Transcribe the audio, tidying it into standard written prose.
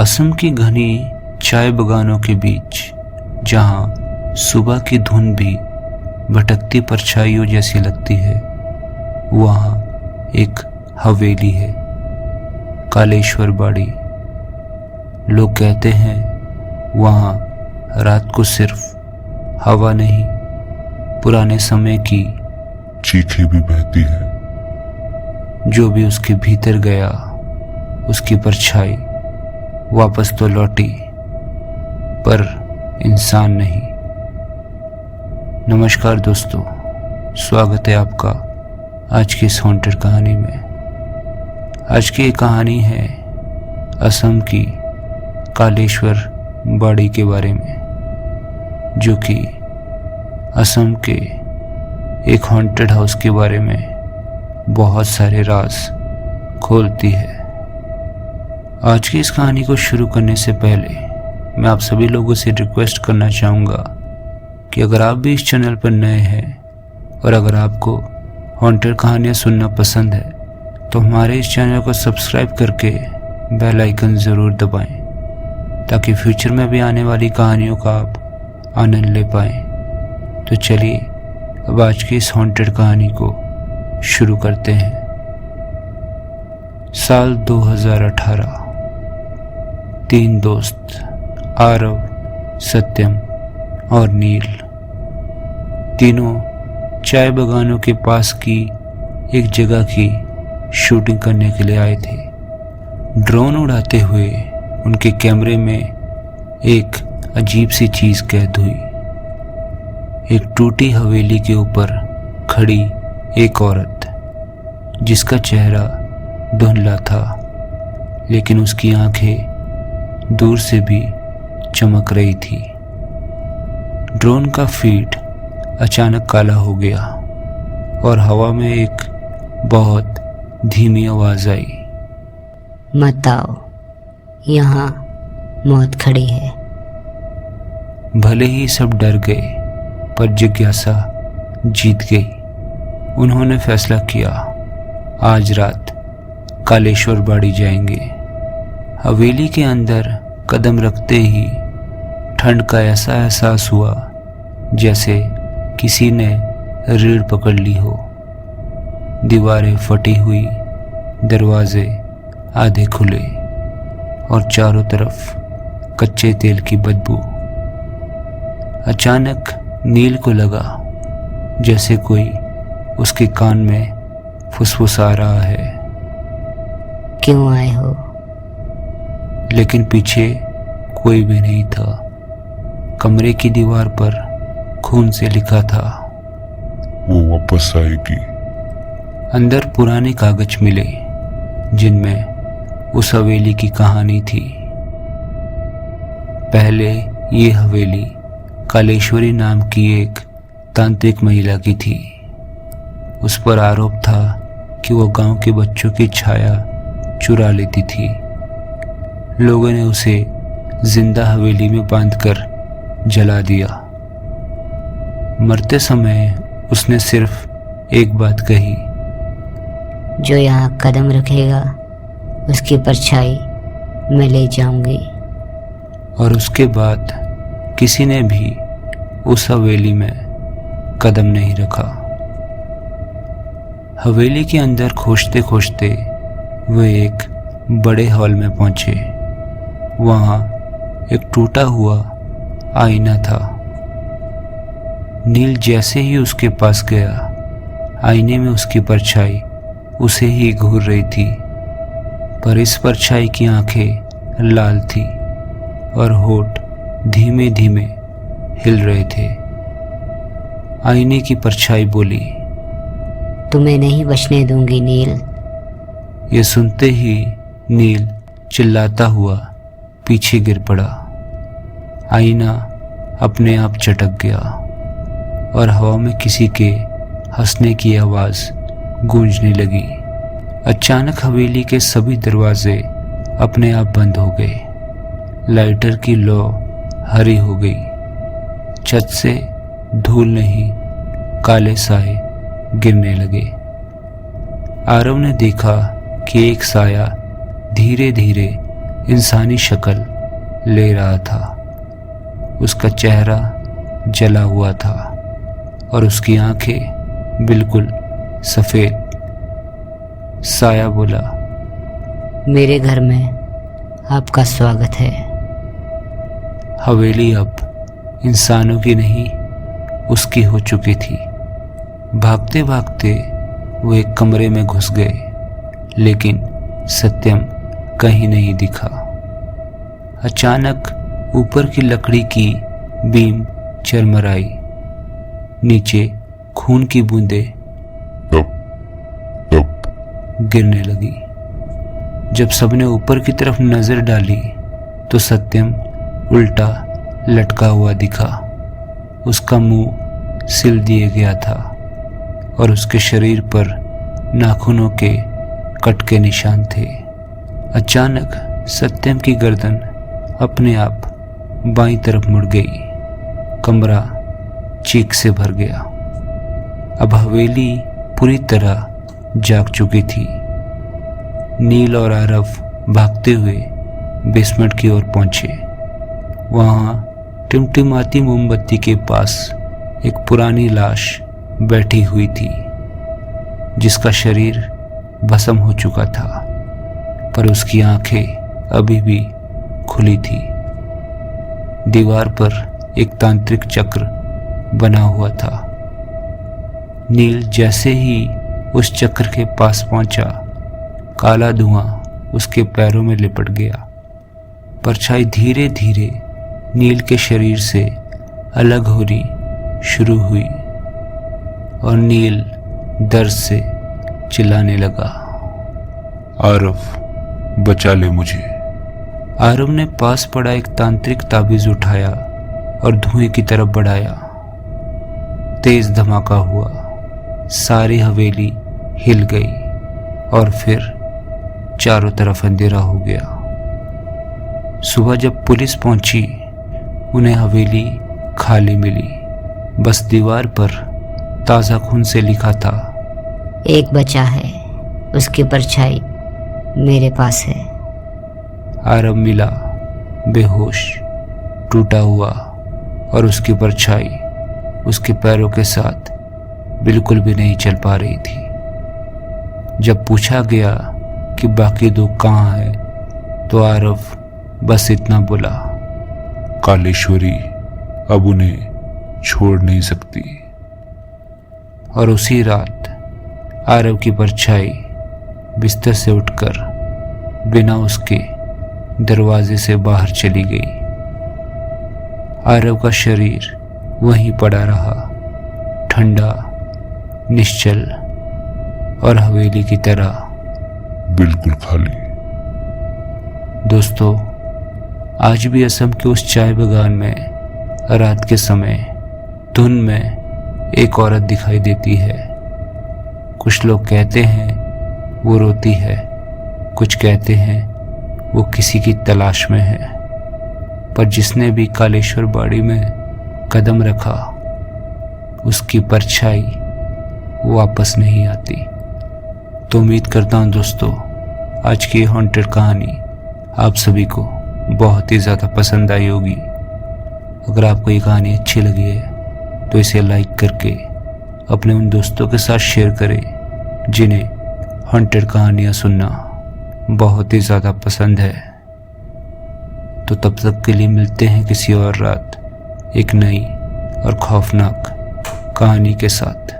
असम की घनी चाय बगानों के बीच, जहां सुबह की धुंध भी भटकती परछाइयों जैसी लगती है, वहां एक हवेली है, कालेश्वर बाड़ी। लोग कहते हैं वहां रात को सिर्फ हवा नहीं, पुराने समय की चीखें भी बहती हैं। जो भी उसके भीतर गया, उसकी परछाई वापस तो लौटी, पर इंसान नहीं। नमस्कार दोस्तों, स्वागत है आपका आज की इस हॉन्टेड कहानी में। आज की कहानी है असम की कालेश्वर बाड़ी के बारे में, जो कि असम के एक हॉन्टेड हाउस के बारे में बहुत सारे राज खोलती है। आज की इस कहानी को शुरू करने से पहले मैं आप सभी लोगों से रिक्वेस्ट करना चाहूँगा कि अगर आप भी इस चैनल पर नए हैं और अगर आपको हॉन्टेड कहानियाँ सुनना पसंद है, तो हमारे इस चैनल को सब्सक्राइब करके बेल आइकन ज़रूर दबाएं, ताकि फ्यूचर में भी आने वाली कहानियों का आप आनंद ले पाएं। तो चलिए अब आज की इस हॉन्टेड कहानी को शुरू करते हैं। साल 2018। 3 दोस्त आरव, सत्यम और नील, तीनों चाय बगानों के पास की एक जगह की शूटिंग करने के लिए आए थे। ड्रोन उड़ाते हुए उनके कैमरे में एक अजीब सी चीज कैद हुई। एक टूटी हवेली के ऊपर खड़ी एक औरत, जिसका चेहरा धुंधला था, लेकिन उसकी आंखें दूर से भी चमक रही थी। ड्रोन का फीड अचानक काला हो गया और हवा में एक बहुत धीमी आवाज आई, मत आओ, यहाँ मौत खड़ी है। भले ही सब डर गए, पर जिज्ञासा जीत गई। उन्होंने फैसला किया, आज रात कालेश्वर बाड़ी जाएंगे। हवेली के अंदर कदम रखते ही ठंड का ऐसा एहसास हुआ जैसे किसी ने रीढ़ पकड़ ली हो। दीवारें फटी हुई, दरवाजे आधे खुले और चारों तरफ कच्चे तेल की बदबू। अचानक नील को लगा जैसे कोई उसके कान में फुसफुसा रहा है। क्यों आए हो? लेकिन पीछे कोई भी नहीं था। कमरे की दीवार पर खून से लिखा था, वो वापस आएगी। अंदर पुराने कागज मिले, जिनमें उस हवेली की कहानी थी। पहले ये हवेली कालेश्वरी नाम की एक तांत्रिक महिला की थी। उस पर आरोप था कि वो गांव के बच्चों की छाया चुरा लेती थी। लोगों ने उसे जिंदा हवेली में बांधकर जला दिया। मरते समय उसने सिर्फ एक बात कही, जो यहाँ कदम रखेगा उसकी परछाई मैं ले जाऊंगी। और उसके बाद किसी ने भी उस हवेली में कदम नहीं रखा। हवेली के अंदर खोजते खोजते वे एक बड़े हॉल में पहुंचे। वहां एक टूटा हुआ आईना था। नील जैसे ही उसके पास गया, आईने में उसकी परछाई उसे ही घूर रही थी, पर इस परछाई की आंखें लाल थी और होठ धीमे धीमे हिल रहे थे। आईने की परछाई बोली, तुम्हें नहीं बचने दूंगी नील। ये सुनते ही नील चिल्लाता हुआ पीछे गिर पड़ा। आईना अपने आप चटक गया और हवा में किसी के हंसने की आवाज गूंजने लगी। अचानक हवेली के सभी दरवाजे अपने आप बंद हो गए। लाइटर की लौ हरी हो गई। छत से धूल नहीं, काले साए गिरने लगे। आरव ने देखा कि एक साया धीरे धीरे इंसानी शक्ल ले रहा था। उसका चेहरा जला हुआ था और उसकी आंखें बिल्कुल सफेद। साया बोला, मेरे घर में आपका स्वागत है। हवेली अब इंसानों की नहीं उसकी हो चुकी थी। भागते भागते वो एक कमरे में घुस गए, लेकिन सत्यम कहीं नहीं दिखा। अचानक ऊपर की लकड़ी की बीम चरमराई, नीचे खून की बूंदें तब गिरने लगी। जब सबने ऊपर की तरफ नजर डाली तो सत्यम उल्टा लटका हुआ दिखा। उसका मुंह सिल दिया गया था और उसके शरीर पर नाखूनों के कट के निशान थे। अचानक सत्यम की गर्दन अपने आप बाईं तरफ मुड़ गई। कमरा चीख से भर गया। अब हवेली पूरी तरह जाग चुकी थी। नील और आरव भागते हुए बेसमेंट की ओर पहुंचे। वहां टिमटिमाती मोमबत्ती के पास एक पुरानी लाश बैठी हुई थी, जिसका शरीर भस्म हो चुका था, पर उसकी आंखें अभी भी खुली थी। दीवार पर एक तांत्रिक चक्र बना हुआ था। नील जैसे ही उस चक्र के पास पहुंचा, काला धुआं उसके पैरों में लिपट गया। परछाई धीरे धीरे नील के शरीर से अलग होनी शुरू हुई और नील दर्द से चिल्लाने लगा, आरव, बचा ले मुझे। आरव ने पास पड़ा एक तांत्रिक ताबीज उठाया और धुएं की तरफ बढ़ाया। तेज धमाका हुआ, सारी हवेली हिल गई और फिर चारों तरफ अंधेरा हो गया। सुबह जब पुलिस पहुंची, उन्हें हवेली खाली मिली। बस दीवार पर ताज़ा खून से लिखा था, एक बचा है, उसकी परछाई मेरे पास है। आरव मिला बेहोश, टूटा हुआ, और उसकी परछाई उसके पैरों के साथ बिल्कुल भी नहीं चल पा रही थी। जब पूछा गया कि बाकी दो कहाँ हैं, तो आरव बस इतना बोला, कालेश्वरी अब उन्हें छोड़ नहीं सकती। और उसी रात आरव की परछाई बिस्तर से उठकर बिना उसके दरवाजे से बाहर चली गई। आरव का शरीर वहीं पड़ा रहा, ठंडा, निश्चल और हवेली की तरह बिल्कुल खाली। दोस्तों, आज भी असम के उस चाय बागान में रात के समय धुन में एक औरत दिखाई देती है। कुछ लोग कहते हैं वो रोती है, कुछ कहते हैं वो किसी की तलाश में है, पर जिसने भी कालेश्वर बाड़ी में कदम रखा, उसकी परछाई वापस नहीं आती। तो उम्मीद करता हूँ दोस्तों, आज की हॉन्टेड कहानी आप सभी को बहुत ही ज़्यादा पसंद आई होगी। अगर आपको ये कहानी अच्छी लगी है तो इसे लाइक करके अपने उन दोस्तों के साथ शेयर करें जिन्हें हॉन्टेड कहानियाँ सुनना बहुत ही ज़्यादा पसंद है। तो तब तक के लिए मिलते हैं किसी और रात एक नई और खौफनाक कहानी के साथ।